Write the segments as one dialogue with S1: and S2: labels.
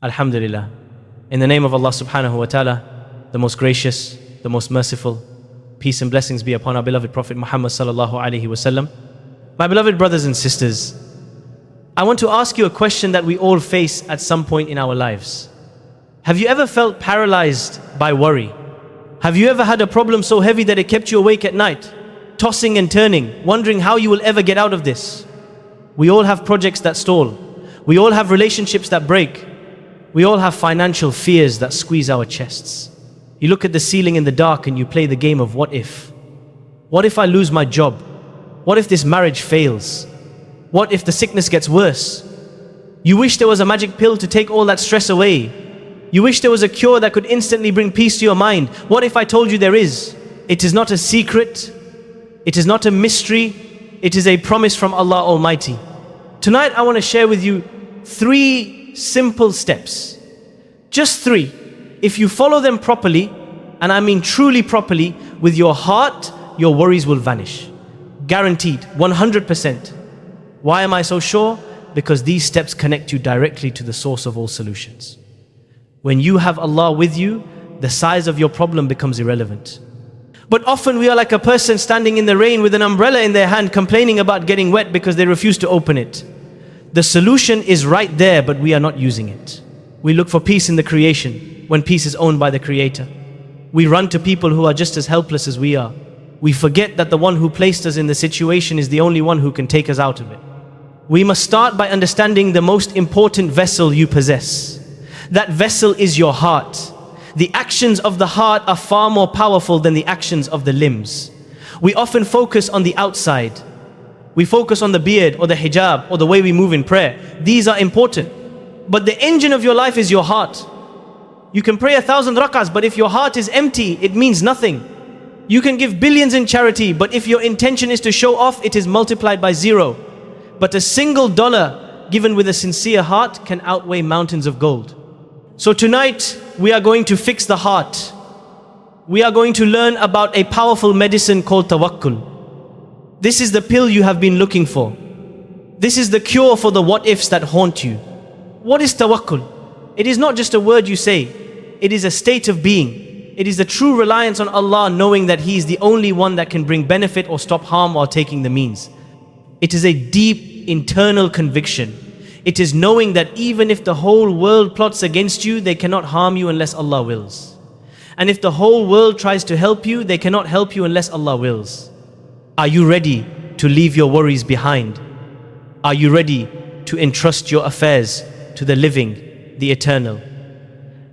S1: Alhamdulillah. In the name of Allah subhanahu wa ta'ala, the most gracious, the most merciful, peace and blessings be upon our beloved Prophet Muhammad sallallahu alaihi wasallam. My beloved brothers and sisters, I want to ask you a question that we all face at some point in our lives. Have you ever felt paralyzed by worry? Have you ever had a problem so heavy that it kept you awake at night, tossing and turning, wondering how you will ever get out of this? We all have projects that stall. We all have relationships that break. We all have financial fears that squeeze our chests. You look at the ceiling in the dark and you play the game of what if. What if I lose my job? What if this marriage fails? What if the sickness gets worse? You wish there was a magic pill to take all that stress away. You wish there was a cure that could instantly bring peace to your mind. What if I told you there is? It is not a secret. It is not a mystery. It is a promise from Allah Almighty. Tonight I want to share with you 3 simple steps. Just 3. If you follow them properly, and I mean truly properly, with your heart, your worries will vanish. Guaranteed, 100%. Why am I so sure? Because these steps connect you directly to the source of all solutions. When you have Allah with you, the size of your problem becomes irrelevant. But often we are like a person standing in the rain with an umbrella in their hand, complaining about getting wet because they refuse to open it. The solution is right there, but we are not using it. We look for peace in the creation when peace is owned by the Creator. We run to people who are just as helpless as we are. We forget that the one who placed us in the situation is the only one who can take us out of it. We must start by understanding the most important vessel you possess. That vessel is your heart. The actions of the heart are far more powerful than the actions of the limbs. We often focus on the outside. We focus on the beard or the hijab or the way we move in prayer. These are important. But the engine of your life is your heart. You can pray 1,000 rak'ahs, but if your heart is empty, it means nothing. You can give billions in charity, but if your intention is to show off, it is multiplied by 0. But a single dollar given with a sincere heart can outweigh mountains of gold. So tonight, we are going to fix the heart. We are going to learn about a powerful medicine called tawakkul. This is the pill you have been looking for. This is the cure for the what-ifs that haunt you. What is tawakkul? It is not just a word you say. It is a state of being. It is the true reliance on Allah, knowing that He is the only one that can bring benefit or stop harm while taking the means. It is a deep internal conviction. It is knowing that even if the whole world plots against you, they cannot harm you unless Allah wills. And if the whole world tries to help you, they cannot help you unless Allah wills. Are you ready to leave your worries behind? Are you ready to entrust your affairs to the living, the eternal?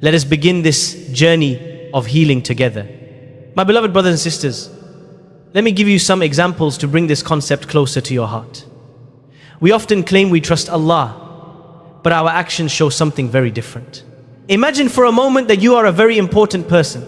S1: Let us begin this journey of healing together. My beloved brothers and sisters, let me give you some examples to bring this concept closer to your heart. We often claim we trust Allah, but our actions show something very different. Imagine for a moment that you are a very important person.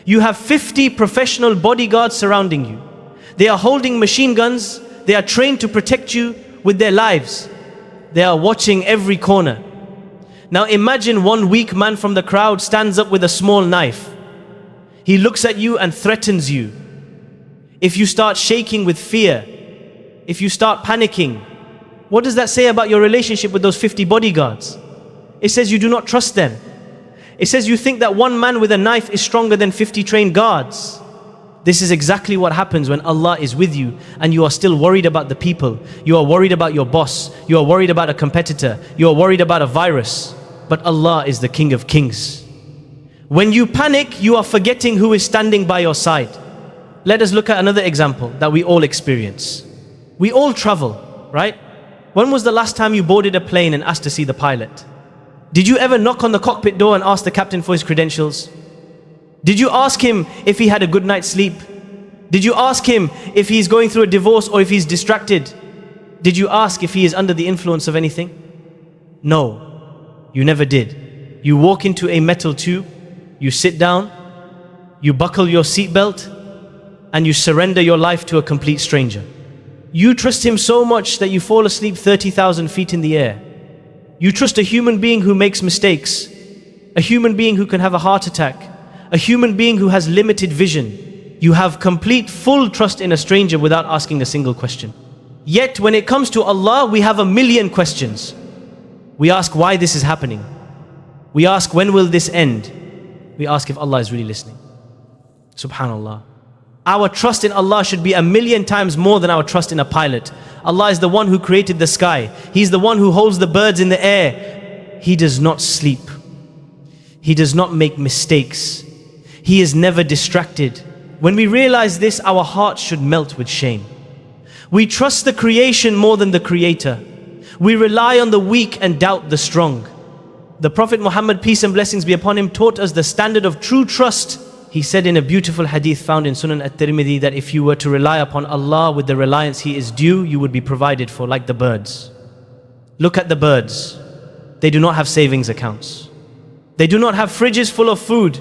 S1: You have 50 professional bodyguards surrounding you. They are holding machine guns. They are trained to protect you with their lives. They are watching every corner. Now imagine one weak man from the crowd stands up with a small knife. He looks at you and threatens you. If you start shaking with fear, if you start panicking, what does that say about your relationship with those 50 bodyguards? It says you do not trust them. It says you think that one man with a knife is stronger than 50 trained guards. This is exactly what happens when Allah is with you and you are still worried about the people. You are worried about your boss. You are worried about a competitor. You are worried about a virus. But Allah is the King of Kings. When you panic, you are forgetting who is standing by your side. Let us look at another example that we all experience. We all travel, right? When was the last time you boarded a plane and asked to see the pilot? Did you ever knock on the cockpit door and ask the captain for his credentials? Did you ask him if he had a good night's sleep? Did you ask him if he's going through a divorce or if he's distracted? Did you ask if he is under the influence of anything? No, you never did. You walk into a metal tube, you sit down, you buckle your seatbelt, and you surrender your life to a complete stranger. You trust him so much that you fall asleep 30,000 feet in the air. You trust a human being who makes mistakes, a human being who can have a heart attack, a human being who has limited vision. You have complete, full trust in a stranger without asking a single question. Yet when it comes to Allah, we have a million questions. We ask why this is happening. We ask, when will this end? We ask if Allah is really listening. Subhanallah. Our trust in Allah should be 1,000,000 times more than our trust in a pilot. Allah is the one who created the sky. He's the one who holds the birds in the air. He does not sleep. He does not make mistakes. He is never distracted. When we realize this, our hearts should melt with shame. We trust the creation more than the Creator. We rely on the weak and doubt the strong. The Prophet Muhammad, peace and blessings be upon him, taught us the standard of true trust. He said in a beautiful hadith found in Sunan at-Tirmidhi that if you were to rely upon Allah with the reliance He is due, you would be provided for like the birds. Look at the birds. They do not have savings accounts. They do not have fridges full of food.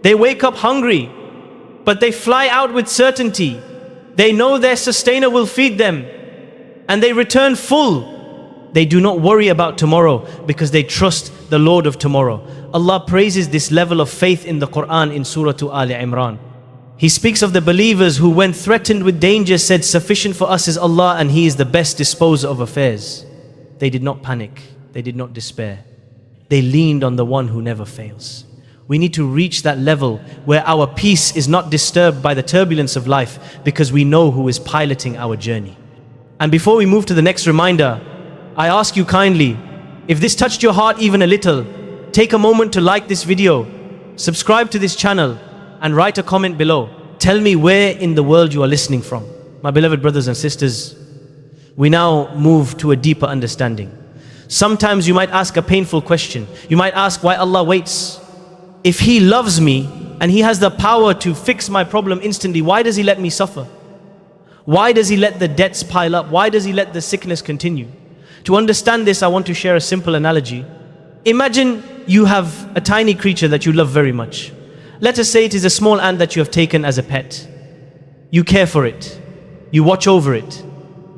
S1: They wake up hungry, but they fly out with certainty. They know their sustainer will feed them, and they return full. They do not worry about tomorrow because they trust the Lord of tomorrow. Allah praises this level of faith in the Quran in Surah Al Imran. He speaks of the believers who, when threatened with danger, said, "Sufficient for us is Allah, and He is the best disposer of affairs." They did not panic. They did not despair. They leaned on the one who never fails. We need to reach that level where our peace is not disturbed by the turbulence of life because we know who is piloting our journey. And before we move to the next reminder, I ask you kindly, if this touched your heart even a little, take a moment to like this video, subscribe to this channel, and write a comment below. Tell me where in the world you are listening from. My beloved brothers and sisters, we now move to a deeper understanding. Sometimes you might ask a painful question. You might ask why Allah waits. If He loves me and He has the power to fix my problem instantly, why does He let me suffer? Why does He let the debts pile up? Why does He let the sickness continue? To understand this, I want to share a simple analogy. Imagine you have a tiny creature that you love very much. Let us say it is a small ant that you have taken as a pet. You care for it. You watch over it.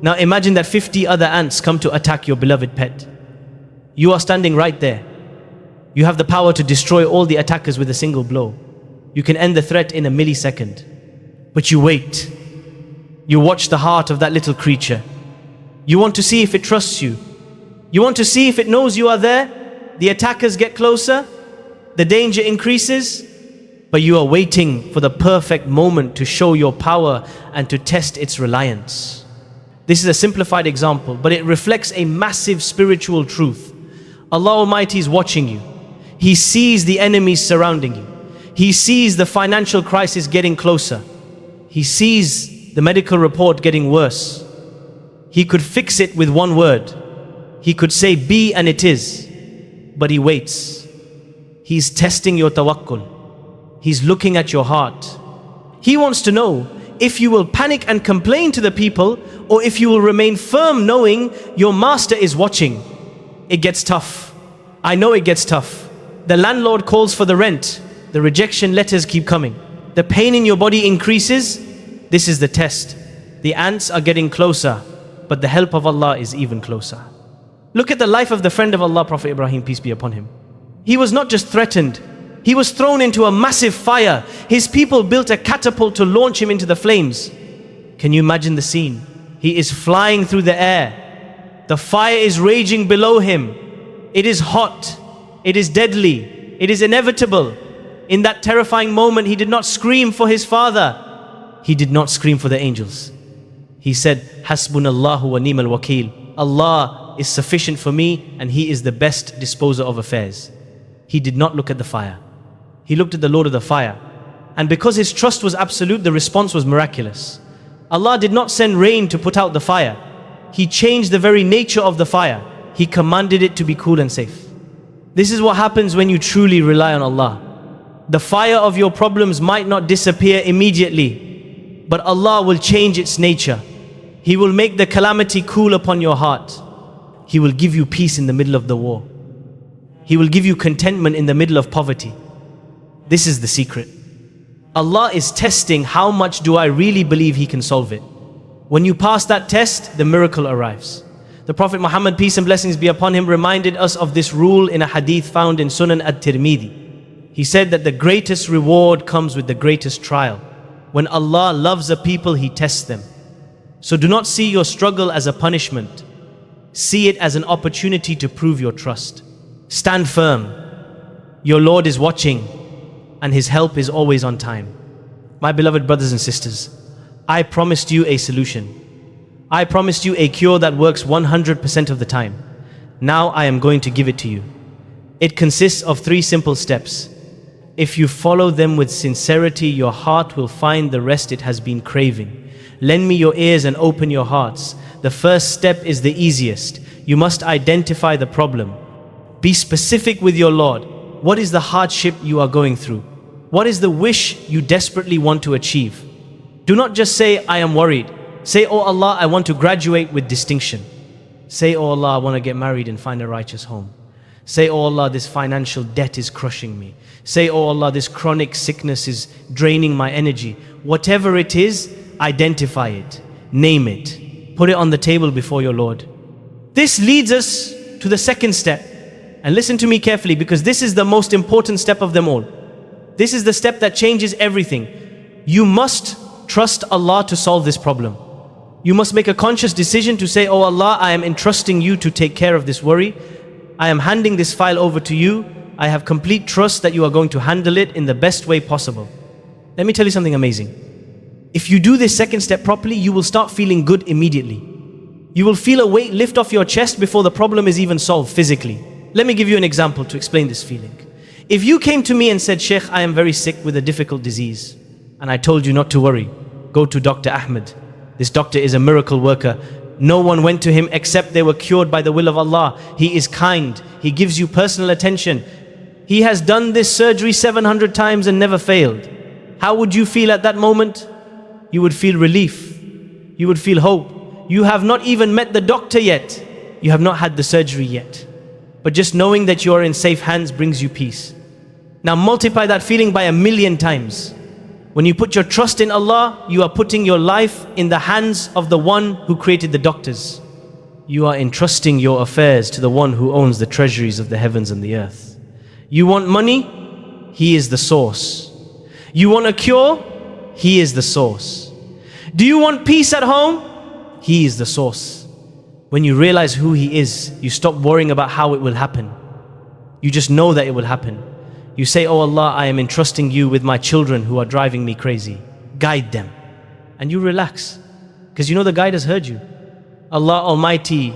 S1: Now imagine that 50 other ants come to attack your beloved pet. You are standing right there. You have the power to destroy all the attackers with a single blow. You can end the threat in a millisecond. But you wait. You watch the heart of that little creature. You want to see if it trusts you. You want to see if it knows you are there. The attackers get closer. The danger increases. But you are waiting for the perfect moment to show your power and to test its reliance. This is a simplified example, but it reflects a massive spiritual truth. Allah Almighty is watching you. He sees the enemies surrounding you. He sees the financial crisis getting closer. He sees the medical report getting worse. He could fix it with one word. He could say be and it is. But He waits. He's testing your tawakkul. He's looking at your heart. He wants to know if you will panic and complain to the people or if you will remain firm knowing your master is watching. It gets tough. I know it gets tough. The landlord calls for the rent. The rejection letters keep coming. The pain in your body increases. This is the test. The ants are getting closer, but the help of Allah is even closer. Look at the life of the friend of Allah, Prophet Ibrahim, peace be upon him. He was not just threatened. He was thrown into a massive fire. His people built a catapult to launch him into the flames. Can you imagine the scene? He is flying through the air. The fire is raging below him. It is hot. It is deadly. It is inevitable. In that terrifying moment, he did not scream for his father. He did not scream for the angels. He said, Hasbunallahu wa ni'mal wakil. Allah is sufficient for me and He is the best disposer of affairs. He did not look at the fire. He looked at the Lord of the fire. And because his trust was absolute, the response was miraculous. Allah did not send rain to put out the fire. He changed the very nature of the fire. He commanded it to be cool and safe. This is what happens when you truly rely on Allah. The fire of your problems might not disappear immediately, but Allah will change its nature. He will make the calamity cool upon your heart. He will give you peace in the middle of the war. He will give you contentment in the middle of poverty. This is the secret. Allah is testing how much do I really believe He can solve it. When you pass that test, the miracle arrives. The Prophet Muhammad, peace and blessings be upon him, reminded us of this rule in a hadith found in Sunan at-Tirmidhi. He said that the greatest reward comes with the greatest trial. When Allah loves a people, He tests them. So do not see your struggle as a punishment. See it as an opportunity to prove your trust. Stand firm. Your Lord is watching, and His help is always on time. My beloved brothers and sisters, I promised you a solution. I promised you a cure that works 100% of the time. Now I am going to give it to you. It consists of 3 simple steps. If you follow them with sincerity, your heart will find the rest it has been craving. Lend me your ears and open your hearts. The first step is the easiest. You must identify the problem. Be specific with your Lord. What is the hardship you are going through? What is the wish you desperately want to achieve? Do not just say, I am worried. Say, oh Allah, I want to graduate with distinction. Say, oh Allah, I want to get married and find a righteous home. Say, oh Allah, this financial debt is crushing me. Say, oh Allah, this chronic sickness is draining my energy. Whatever it is, identify it. Name it. Put it on the table before your Lord. This leads us to the second step. And listen to me carefully, because this is the most important step of them all. This is the step that changes everything. You must trust Allah to solve this problem. You must make a conscious decision to say, oh Allah, I am entrusting you to take care of this worry. I am handing this file over to you. I have complete trust that you are going to handle it in the best way possible. Let me tell you something amazing. If you do this second step properly, you will start feeling good immediately. You will feel a weight lift off your chest before the problem is even solved physically. Let me give you an example to explain this feeling. If you came to me and said, Sheikh, I am very sick with a difficult disease, and I told you not to worry, go to Dr. Ahmed. This doctor is a miracle worker. No one went to him except they were cured by the will of Allah. He is kind. He gives you personal attention. He has done this surgery 700 times and never failed. How would you feel at that moment? You would feel relief. You would feel hope. You have not even met the doctor yet. You have not had the surgery yet. But just knowing that you are in safe hands brings you peace. Now multiply that feeling by 1,000,000 times. When you put your trust in Allah, you are putting your life in the hands of the one who created the doctors. You are entrusting your affairs to the one who owns the treasuries of the heavens and the earth. You want money? He is the source. You want a cure? He is the source. Do you want peace at home? He is the source. When you realize who He is, you stop worrying about how it will happen. You just know that it will happen. You say, oh Allah, I am entrusting you with my children who are driving me crazy. Guide them. And you relax, because you know the guide has heard you. Allah Almighty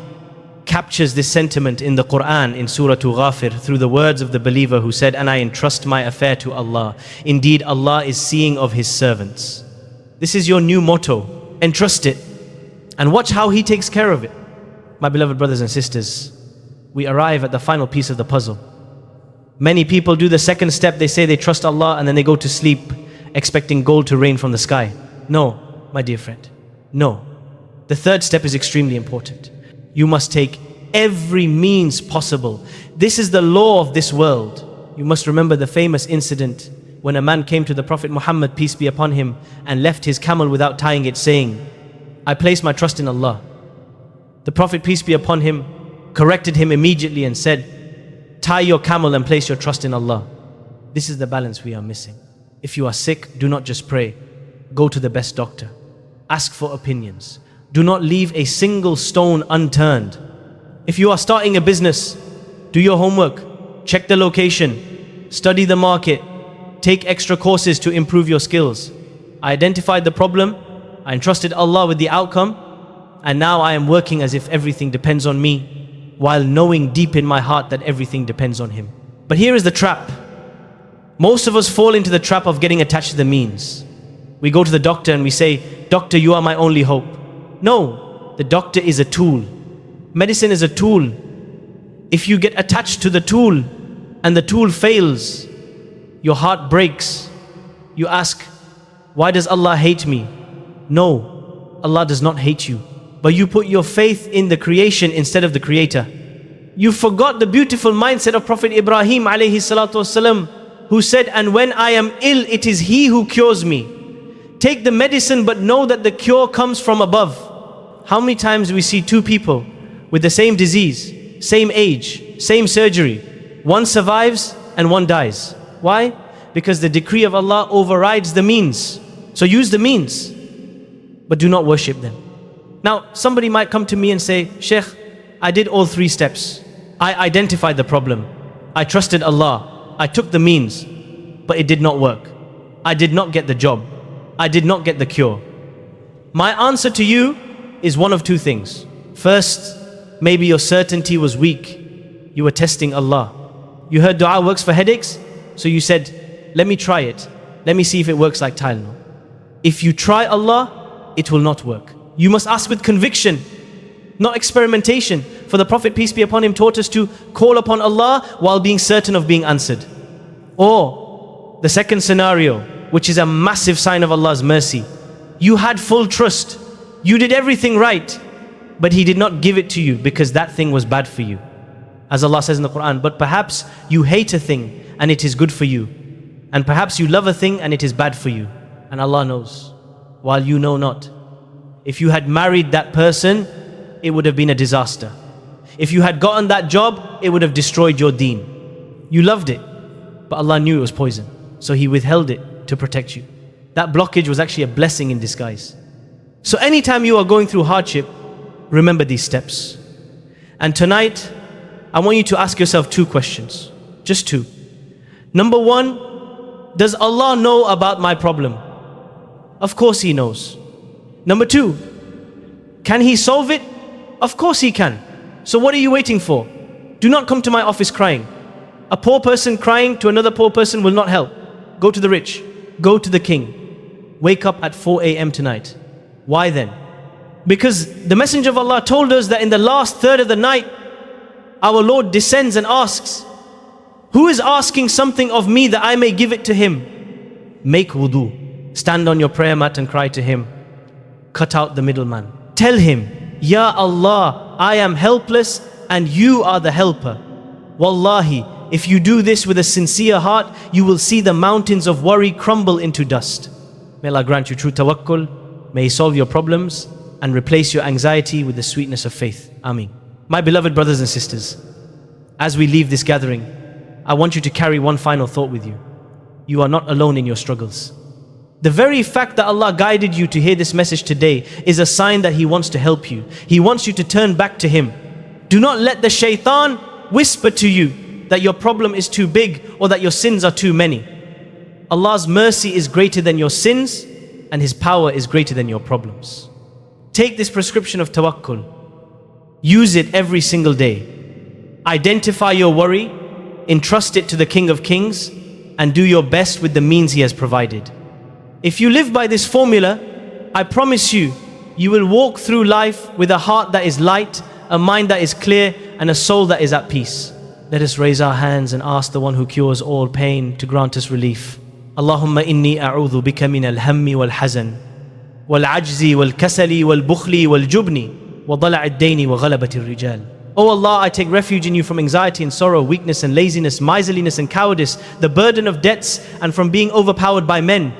S1: captures this sentiment in the Quran in Surah Ghafir through the words of the believer who said, and I entrust my affair to Allah. Indeed, Allah is seeing of His servants. This is your new motto. Entrust it and watch how He takes care of it. My beloved brothers and sisters, we arrive at the final piece of the puzzle. Many people do the second step. They say they trust Allah and then they go to sleep expecting gold to rain from the sky. No, my dear friend, no. The third step is extremely important. You must take every means possible. This is the law of this world. You must remember the famous incident when a man came to the Prophet Muhammad, peace be upon him, and left his camel without tying it, saying, I place my trust in Allah. The Prophet, peace be upon him, corrected him immediately and said, tie your camel and place your trust in Allah. This is the balance we are missing. If you are sick, do not just pray. Go to the best doctor. Ask for opinions. Do not leave a single stone unturned. If you are starting a business, do your homework. Check the location. Study the market. Take extra courses to improve your skills. I identified the problem. I entrusted Allah with the outcome. And now I am working as if everything depends on me, while knowing deep in my heart that everything depends on Him. But here is the trap. Most of us fall into the trap of getting attached to the means. We go to the doctor and we say, Doctor, you are my only hope. No, the doctor is a tool. Medicine is a tool. If you get attached to the tool and the tool fails, your heart breaks. You ask, why does Allah hate me? No, Allah does not hate you. But you put your faith in the creation instead of the Creator. You forgot the beautiful mindset of Prophet Ibrahim alayhi salatu wasalam, who said, and when I am ill, it is He who cures me. Take the medicine, but know that the cure comes from above. How many times do we see two people with the same disease, same age, same surgery? One survives and one dies. Why? Because the decree of Allah overrides the means. So use the means, but do not worship them. Now, somebody might come to me and say, Sheikh, I did all three steps. I identified the problem. I trusted Allah. I took the means, but it did not work. I did not get the job. I did not get the cure. My answer to you is one of two things. First, maybe your certainty was weak. You were testing Allah. You heard dua works for headaches, so you said, let me try it. Let me see if it works like Tylenol. If you try Allah, it will not work. You must ask with conviction, not experimentation. For the Prophet, peace be upon him, taught us to call upon Allah while being certain of being answered. Or the second scenario, which is a massive sign of Allah's mercy. You had full trust. You did everything right, but He did not give it to you because that thing was bad for you. As Allah says in the Quran, but perhaps you hate a thing and it is good for you. And perhaps you love a thing and it is bad for you. And Allah knows, while you know not. If you had married that person, it would have been a disaster. If you had gotten that job, it would have destroyed your deen. You loved it, but Allah knew it was poison. So He withheld it to protect you. That blockage was actually a blessing in disguise. So anytime you are going through hardship, remember these steps. And tonight, I want you to ask yourself two questions. Just two. Number one, does Allah know about my problem? Of course He knows. Number two, can He solve it? Of course He can. So what are you waiting for? Do not come to my office crying. A poor person crying to another poor person will not help. Go to the rich. Go to the king. Wake up at 4 a.m. tonight. Why then? Because the Messenger of Allah told us that in the last third of the night, our Lord descends and asks, who is asking something of me that I may give it to him? Make wudu. Stand on your prayer mat and cry to Him. Cut out the middleman. Tell Him, Ya Allah, I am helpless and You are the helper. Wallahi, if you do this with a sincere heart, you will see the mountains of worry crumble into dust. May Allah grant you true tawakkul. May He solve your problems and replace your anxiety with the sweetness of faith. Ameen. My beloved brothers and sisters, as we leave this gathering, I want you to carry one final thought with you. You are not alone in your struggles. The very fact that Allah guided you to hear this message today is a sign that He wants to help you. He wants you to turn back to Him. Do not let the shaitan whisper to you that your problem is too big or that your sins are too many. Allah's mercy is greater than your sins and His power is greater than your problems. Take this prescription of tawakkul. Use it every single day. Identify your worry, entrust it to the King of Kings, and do your best with the means He has provided. If you live by this formula, I promise you, you will walk through life with a heart that is light, a mind that is clear, and a soul that is at peace. Let us raise our hands and ask the one who cures all pain to grant us relief. Allahumma inni a'udhu bika min al-hammi wal-hazan, wal-ajzi wal-kasali wal-bukhli wal-jubni, wa dala' ad-dayni wa ghalabati ar-rijal. O Allah, I take refuge in You from anxiety and sorrow, weakness and laziness, miserliness and cowardice, the burden of debts, and from being overpowered by men.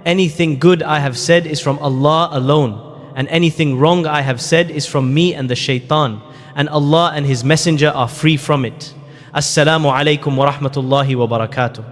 S1: Anything good I have said is from Allah alone, and anything wrong I have said is from me and the shaitan, and Allah and His Messenger are free from it. Assalamu alaikum wa rahmatullahi wa barakatuh.